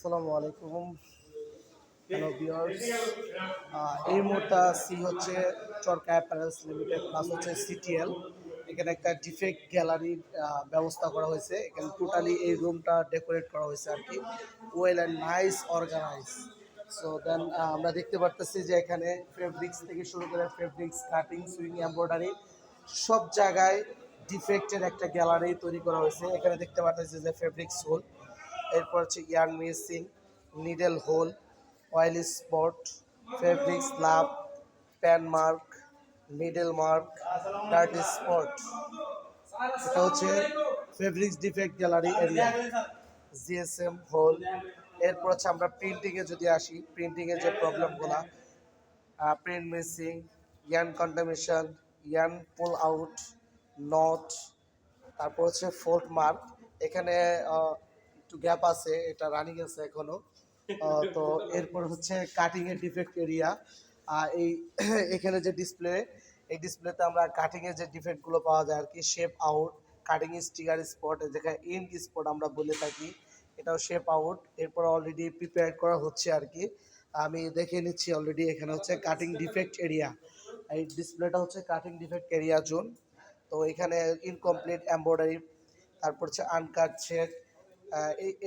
আসসালামু আলাইকুম। Hello viewers, এই মুহূর্তে আছি হচ্ছে চরকা অ্যাপারেলস লিমিটেড প্লাস হচ্ছে সিটিএল। এখানে একটা ডিফেক্ট গ্যালারির ব্যবস্থা করা হয়েছে। এখানে টোটালি এই রুমটা ডেকোরেট করা হয়েছে আর কি, well and nice organise. So then আমরা দেখতে পারতেছি যে এখানে ফেব্রিক্স থেকে শুরু করে ফেব্রিক্স কাটিং, সুইং, এমব্রয়ডারি সব জায়গায় ডিফেক্টের একটা গ্যালারি তৈরি করা হয়েছে। এখানে দেখতে পারতেছি যে ফেব্রিক্স হোল, এরপর হচ্ছে yarn missing, needle hole, oil spot, fabric slab, pan mark, needle mark, dirt spot. এটা হচ্ছে fabrics defect gallery area, GSM hole. এরপর হচ্ছে আমরা প্রিন্টিংয়ে যদি আসি, প্রিন্টিংয়ের যে প্রবলেমগুলো, print missing, yarn contamination, yarn pull out, knot, তারপর হচ্ছে ফোল্ড মার্ক। এখানে একটু গ্যাপ আছে, এটা রানিং আছে এখনো। তো এরপর হচ্ছে কাটিং এর ডিফেক্ট এরিয়া। এই এখানে যে ডিসপ্লে, এই ডিসপ্লেতে আমরা কাটিং এর যে ডিফেক্টগুলো পাওয়া যায় আর কি, shape out, cutting sticker spot, যেখানে ইঙ্ক স্পট আমরা বলে থাকি, এটাও শেপ আউট। এরপর অলরেডি প্রিপেয়ার করা হচ্ছে আর কি, আমি দেখে নিচ্ছি। অলরেডি এখানে হচ্ছে কাটিং ডিফেক্ট এরিয়া, এই ডিসপ্লেটা হচ্ছে কাটিং ডিফেক্ট এরিয়া জোন। তো এখানে ইনকমপ্লিট এমব্রয়ডারি, তারপর হচ্ছে আনকাট শেড,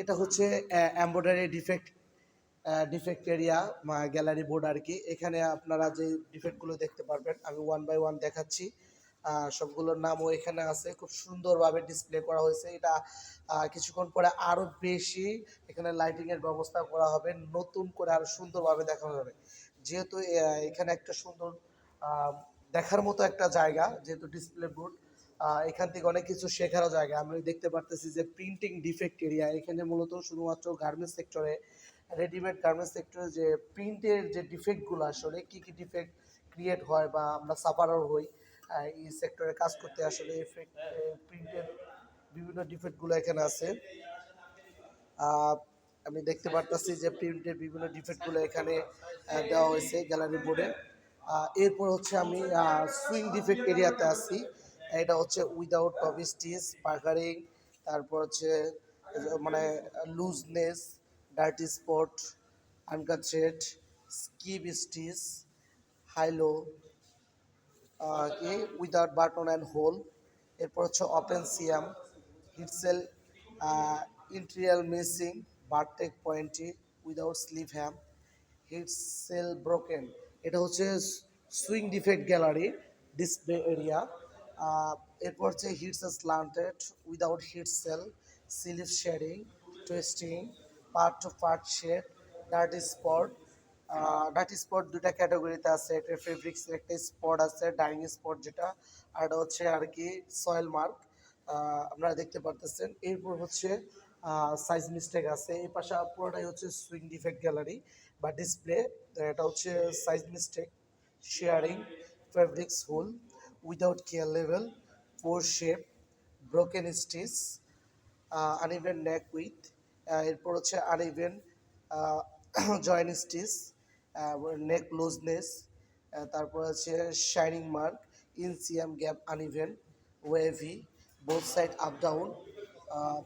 এটা হচ্ছে embroidery defect area gallery board আর কি। এখানে আপনারা যে ডিফেক্টগুলো দেখতে পারবেন, আমি ওয়ান বাই ওয়ান দেখাচ্ছি। সবগুলোর নামও এখানে আছে, খুব সুন্দরভাবে ডিসপ্লে করা হয়েছে। এটা কিছুক্ষণ পরে আরও বেশি এখানে লাইটিংয়ের ব্যবস্থা করা হবে, নতুন করে আরও সুন্দরভাবে দেখানো যাবে। যেহেতু এখানে একটা সুন্দর দেখার মতো একটা জায়গা, যেহেতু ডিসপ্লে বোর্ড, এখান থেকে অনেক কিছু শেখারও জায়গা। আমি দেখতে পারতেছি যে প্রিন্টিং ডিফেক্ট এরিয়া, এখানে মূলত শুধুমাত্র গার্মেন্টস সেক্টরে, রেডিমেড গার্মেন্টস সেক্টরে যে প্রিন্টের যে ডিফেক্টগুলো, আসলে কী কী ডিফেক্ট ক্রিয়েট হয় বা আমরা সাফারার হই এই সেক্টরে কাজ করতে, আসলে প্রিন্টের বিভিন্ন ডিফেক্টগুলো এখানে আছে। আমি দেখতে পারতেছি যে প্রিন্টের বিভিন্ন ডিফেক্টগুলো এখানে দেওয়া হয়েছে গ্যালারি বোর্ডে। এরপর হচ্ছে আমি সুইং ডিফেক্ট এরিয়াতে আছি। এটা হচ্ছে উইদাউট টপ স্টিচ, পাকারিং, তারপর হচ্ছে মানে looseness, dirty spot, uncut thread, skip stitch, high low, কি উইদাউট বাটন অ্যান্ড হোল। এরপর হচ্ছে ওপেন সিয়াম, হিটসেল, ইন্টেরিয়াল missing, bartack pointy, without sleeve hem, heat seal broken. এটা হচ্ছে sewing defect gallery display area. এরপর হচ্ছে heats slanted, without heat seal, sleeve shading, twisting, part to part shade, dirty spot. Dirty spot দুটা ক্যাটাগরিতে আছে, একটা ফেব্রিক্সের একটা স্পট আছে, ডাইং স্পট যেটা, আর এটা হচ্ছে আর কি সয়েল মার্ক, আপনারা দেখতে পারতেছেন। এরপর হচ্ছে সাইজ মিস্টেক আছে। এই পাশে পুরোটাই হচ্ছে সুইং ডিফেক্ট গ্যালারি বা ডিসপ্লে। এটা হচ্ছে size mistake, shearing, fabrics hole, without care লেভেল, poor shape, broken stitch, uneven neck with. এরপর হচ্ছে uneven joint stitch, neck looseness, তারপর আছে shining mark, in seam gap uneven, wavy, both side up down,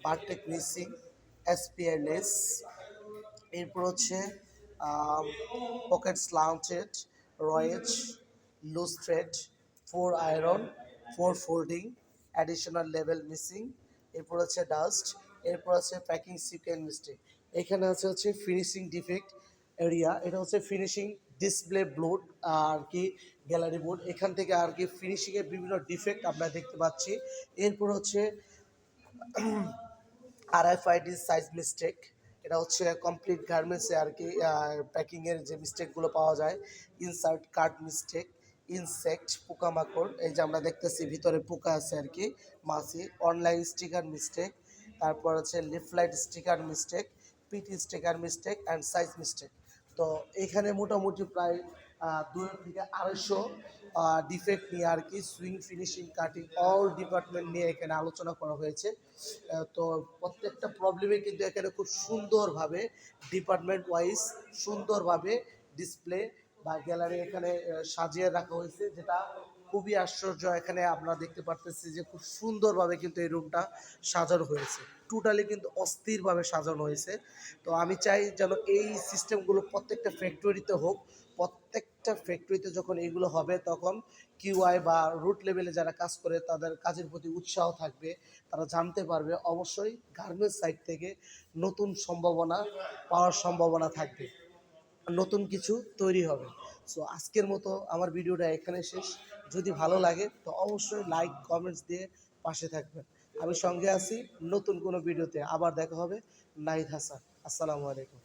bartack missing, এসপিআরলেস। এরপর হচ্ছে pocket slanted, রয়েজ, loose thread, for iron, for folding, additional লেভেল missing. এরপর হচ্ছে ডাস্ট। এরপর হচ্ছে প্যাকিং সিকেন মিস্টেক। এখানে হচ্ছে ফিনিশিং ডিফেক্ট এরিয়া, এটা হচ্ছে ফিনিশিং ডিসপ্লে বোর্ড আর কি, গ্যালারি বোর্ড। এখান থেকে আর কি ফিনিশিংয়ের বিভিন্ন ডিফেক্ট আমরা দেখতে পাচ্ছি। এরপর হচ্ছে আরএফআইডি সাইজ মিস্টেক, এটা হচ্ছে কমপ্লিট গার্মেন্টসে আর কি প্যাকিংয়ের যে মিস্টেকগুলো পাওয়া যায়। ইনসার্ট কাট মিস্টেক, ইনসেক্ট পোকামাকড়, এই যে আমরা দেখতেছি ভিতরে পোকা আছে আর কি, মাছি। অনলাইন স্টিকার মিস্টেক, তারপর হচ্ছে leaflet sticker mistake, PT sticker mistake and size mistake. তো এখানে মোটামুটি প্রায় 200 থেকে 250 ডিফেক্ট নিয়ে আর কি, swing, finishing, cutting all department নিয়ে এখানে আলোচনা করা হয়েছে। তো প্রত্যেকটা প্রবলেমে কিন্তু এখানে খুব সুন্দরভাবে ডিপার্টমেন্ট ওয়াইজ সুন্দরভাবে ডিসপ্লে বা গ্যালারি এখানে সাজিয়ে রাখা হয়েছে, যেটা খুবই আশ্চর্য, এখানে আপনারা দেখতে পারতেছি যে খুব সুন্দরভাবে কিন্তু এই রুমটা সাজানো হয়েছে, টোটালি কিন্তু অস্থিরভাবে সাজানো হয়েছে। তো আমি চাই যেন এই সিস্টেমগুলো প্রত্যেকটা ফ্যাক্টরিতে হোক। প্রত্যেকটা ফ্যাক্টরিতে যখন এইগুলো হবে তখন কিউআই বা রুট লেভেলে যারা কাজ করে তাদের কাজের প্রতি উৎসাহ থাকবে, তারা জানতে পারবে অবশ্যই গার্মেন্টস সাইড থেকে নতুন সম্ভাবনা পাওয়ার সম্ভাবনা থাকবে, নতুন কিছু তৈরি হবে। সো আজকের মতো আমার ভিডিওটা এখানে শেষ। যদি ভালো লাগে তো অবশ্যই লাইক কমেন্টস দিয়ে পাশে থাকবেন। আমি সঙ্গে আছি নতুন কোনো ভিডিওতে, আবার দেখা হবে। নাহিদ হাসান, আসসালামু আলাইকুম।